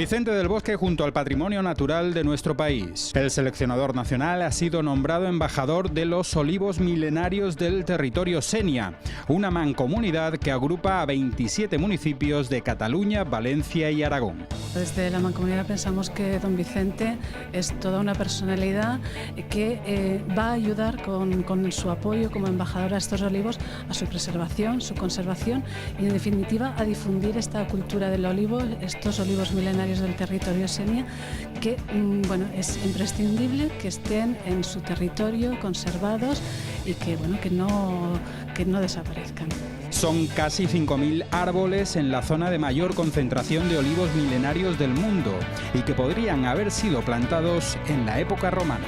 Vicente del Bosque junto al patrimonio natural de nuestro país. El seleccionador nacional ha sido nombrado embajador de los olivos milenarios del territorio Sénia, una mancomunidad que agrupa a 27 municipios de Cataluña, Valencia y Aragón. Desde la mancomunidad pensamos que don Vicente es toda una personalidad que va a ayudar con su apoyo como embajador a estos olivos a su preservación, su conservación y en definitiva a difundir esta cultura del olivo, estos olivos milenarios del territorio Sénia, que es imprescindible que estén en su territorio conservados y que no desaparezcan. Son casi 5.000 árboles en la zona de mayor concentración de olivos milenarios del mundo y que podrían haber sido plantados en la época romana.